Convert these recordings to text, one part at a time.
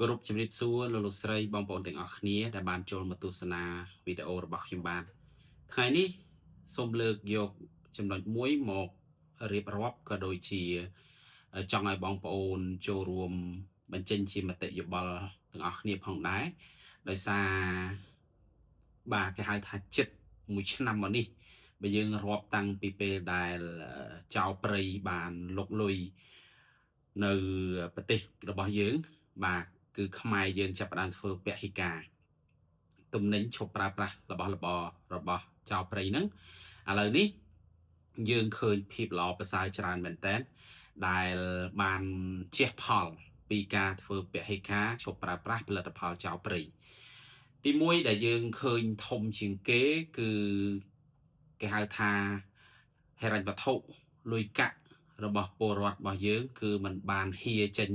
គ្រប់ជំរាបសួរលោកស្រីបងប្អូនទាំងអស់គ្នាដែលបានចូលមកទស្សនាវីដេអូរបស់ខ្ញុំបានថ្ងៃនេះសូមលើកយកចំណុចមួយមករៀបរាប់ក៏ដូចជាចង់ឲ្យបងប្អូនចូលរួមបញ្ចេញជាមតិយោបល់ទាំងអស់គ្នាផងដែរដោយសារបាទគេហៅថាចិត្តមួយឆ្នាំមកនេះបើយើងរាប់តាំងពីពេលដែលចៅព្រៃបានលុកលុយនៅប្រទេសរបស់យើងបាទគឺខ្មែរយើងចាប់ផ្ដើមធ្វើពហិការទំនិញឈប់ប្រើប្រាស់របស់ចៅព្រៃហ្នឹងឥឡូវនេះយើងឃើញភាពល្អប្រសើរច្រើនមែនតើដែលបានជះផលពីការធ្វើពហិការឈប់ប្រើប្រាស់ផលិតផលចៅព្រៃទីមួយដែលយើងឃើញធំជាងគេគឺគេហៅថាហិរញ្ញវត្ថុលុយកាក់របស់ពលរដ្ឋរបស់យើងគឺมันបានហៀចេញ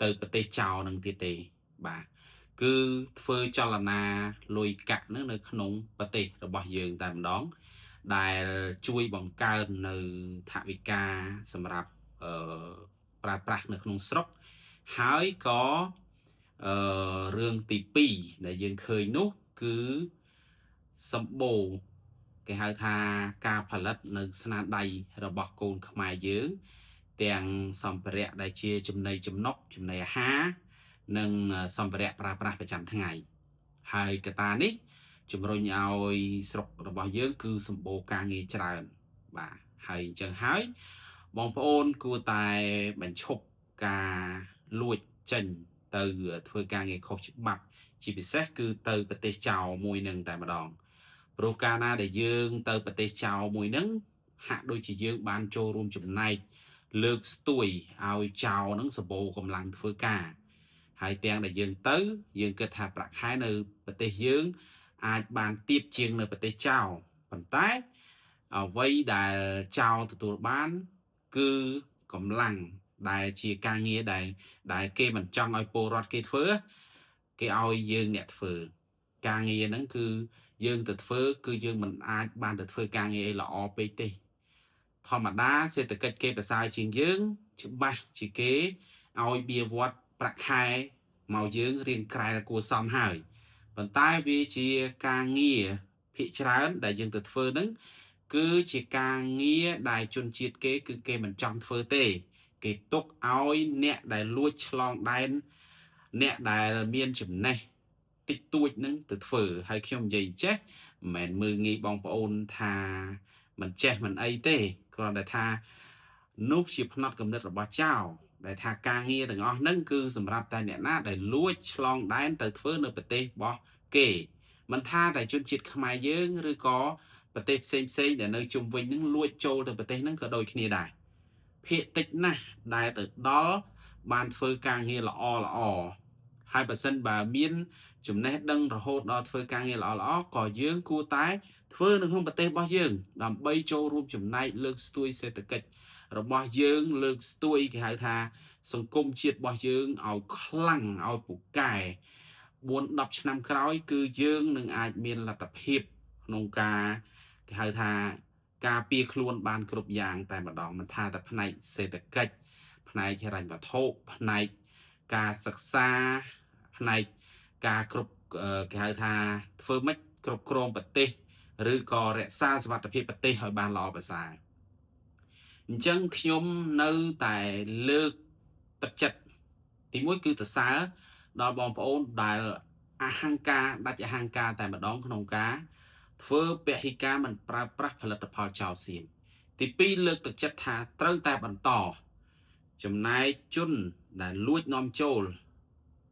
ទៅប្រទេសចោលនឹងទៀតទេបាទគឺធ្វើចលនាលុយកាក់នឹងនៅក្នុងប្រទេសរបស់យើងតែម្ដងដែលជួយបង្កើននៅថវិកាសម្រាប់ប្រើប្រាស់នៅក្នុងស្រុកហើយក៏រឿងទី2ដែលយើងឃើញនោះគឺសម្បូរគេហៅថាការផលិតនៅស្នាដៃរបស់កូនខ្មែរយើងទាំងសម្ភារៈដែលជាចំណីចំណុកចំណីអាហារនិងសម្ភារៈប្រើប្រាស់ប្រចាំថ្ងៃហើយកត្តានេះជំរុញឲ្យស្រុករបស់យើងគឺសម្បូរការងារច្រើនបាទហើយអញ្ចឹងហើយបងប្អូនគួរតែបញ្ឈប់ការលួចចេញទៅធ្វើការងារខុសច្បាប់ជាពិសេសគឺទៅប្រទេសចោលមួយនឹងតែម្ដងព្រោះកាលណាដែលយើងទៅប្រទេសចោលមួយនឹងហាក់ដូចជាយើងបានចូលរួមចំណែកលើកស្ទួយឲ្យចោលនឹងសម្បូរកម្លាំងធ្វើការហើយទាំងដែលយើងទៅយើងគិតថាប្រាក់ខែនៅប្រទេសយើងអាចបានទាបជាងនៅប្រទេសចោលប៉ុន្តែអ្វីដែលចោលទទួលបានគឺកម្លាំងដែលជាការងារដែលគេមិនចង់ឲ្យពលរដ្ឋគេធ្វើគេឲ្យយើងអ្នកធ្វើការងារហ្នឹងគឺយើងទៅធ្វើគឺយើងមិនអាចបានទៅធ្វើការងារល្អពេកទេធម្មតាសេដ្ឋកិច្ចគេប្រសើរជាងយើងច្បាស់ជាគេឲ្យបៀវត្សប្រាក់ខែមកយើងរៀងក្រែគួរសមហើយប៉ុន្តែវាជាការងារភាគច្រើនដែលយើងទៅធ្វើហ្នឹងគឺជាការងារដែលជនជាតិគេគឺគេមិនចង់ធ្វើទេគេទុកឲ្យអ្នកដែលលួចឆ្លងដែនអ្នកដែលមានចំណេះតិចតួចហ្នឹងទៅធ្វើហើយខ្ញុំនិយាយចេះមិនមែនមើលងាយបងប្អូនថាមិនចេះមិនអីទេគ្រាន់តែថានោះជាផ្នត់គំនិតរបស់ចៅដែលថាការងារទាំងអស់ហ្នឹងគឺសម្រាប់តែអ្នកណាដែលលួចឆ្លងដែនទៅធ្វើនៅប្រទេសរបស់គេមិនថាតែជនជាតិខ្មែរយើងឬក៏ប្រទេសផ្សេងដែលនៅជុំវិញហ្នឹងលួចចូលទៅប្រទេសហ្នឹងក៏ដូចគ្នាដែរភាគតិចណាស់ដែលទៅដល់បានធ្វើការងារល្អហើយបើសិនបើមានចំណេះដឹងរហូតដល់ធ្វើការងារល្អក៏យើងគួរតែធ្វើនៅក្នុងប្រទេសរបស់យើងដើម្បីចូលរួមចំណែកលើកស្ទួយសេដ្ឋកិច្ចរបស់យើងលើកស្ទួយគេហៅថាសង្គមជាតិរបស់យើងឲ្យខ្លាំងឲ្យពូកែ4-10ឆ្នាំក្រោយគឺយើងនឹងអាចមានលទ្ធភាពក្នុងការគេហៅថាការពារខ្លួនបានគ្រប់យ៉ាងតែម្ដងមិនថាតែផ្នែកសេដ្ឋកិច្ចផ្នែកហិរញ្ញវត្ថុផ្នែកការសិក្សាផ្នែកការគ្រប់គេហៅថាធ្វើម៉េចគ្រប់គ្រងប្រទេសឬក៏រក្សាសុវត្ថិភាពប្រទេសឲ្យបានល្អប្រសើរអញ្ចឹងខ្ញុំនៅតែលើកទឹកចិត្តទីមួយគឺសរសើរដល់បងប្អូនដែលអហង្ការដាច់អហង្ការតែម្ដងក្នុងការធ្វើពហិការមិនប្រើប្រាស់ផលិតផលចោលសៀមទី2លើកទឹកចិត្តថាត្រូវតែបន្តចំណែកជនដែលលួចនាំចូល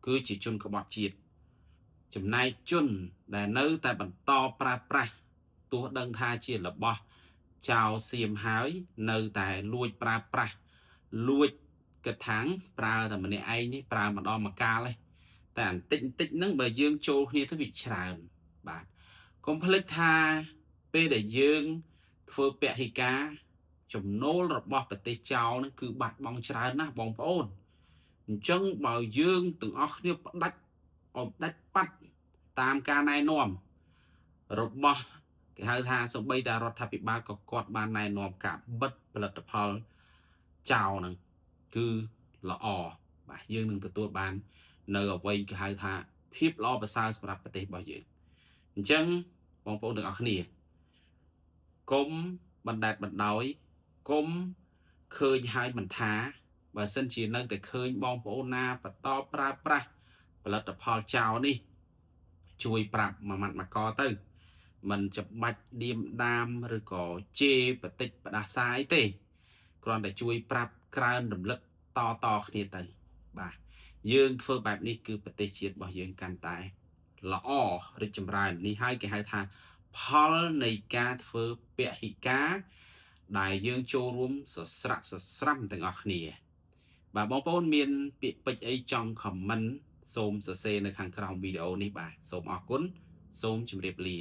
គឺជាជនក្បត់ជាតិចំណែកជនដែលនៅតែបន្តប្រើប្រាស់ទោះដឹងថាជារបស់ចោលសៀមហើយនៅតែលួចប្រើប្រាស់លួចកថាំងប្រើតែម្នាក់ឯងនេះប្រើម្ដងម្កាលទេតែបន្តិចហ្នឹងបើយើងចូលគ្នាទៅវាច្រើនបាទកុំភ្លេចថាពេលដែលយើងធ្វើពហិការចំណូលរបស់ប្រទេសចោលហ្នឹងគឺបាត់បង់ច្រើនណាស់បងប្អូនអញ្ចឹងបើយើងទាំងអស់គ្នាផ្ដាច់ឲ្យដាច់បាត់តាមការណែនាំរបស់គេហៅថាសូម្បីតែរដ្ឋាភិបាលក៏គាត់បានណែនាំការបិទផលិតផលចោលហ្នឹងគឺល្អបាទយើងនឹងទទួលបាន នៅអ្វីគេហៅថាភាពល្អប្រសើរសម្រាប់ប្រទេសរបស់យើងអញ្ចឹងបងប្អូនទាំងអស់គ្នាកុំបណ្តែតបណ្ដោយកុំឃើញហើយមិនថាបើសិនជានៅតែឃើញបងប្អូនណាបន្តប្រើប្រាស់ផលិតផលចោលនេះជួយប្រាប់មួយម៉ាត់មួយកទៅមិនចាំបាច់ឌៀមដាមឬក៏ជេរបតិចផ្ដាសាយទេគ្រាន់តែជួយប្រាប់ក្រើនរំលឹកតគ្នាទៅបាទយើងធ្វើបែបនេះគឺប្រទេសជាតិរបស់យើងកាន់តែល្អរីកចម្រើននេះហើយគេហៅថាផលនៃការធ្វើពហិការដែលយើងចូលរួមសស្រាក់សស្រាំទាំងអស់គ្នាបាទបងប្អូនមានពាក្យពេចន៍អីចង់ comment សូមសរសេរនៅខាងក្រោមវីដេអូនេះបាទសូមអរគុណសូមជម្រាបលា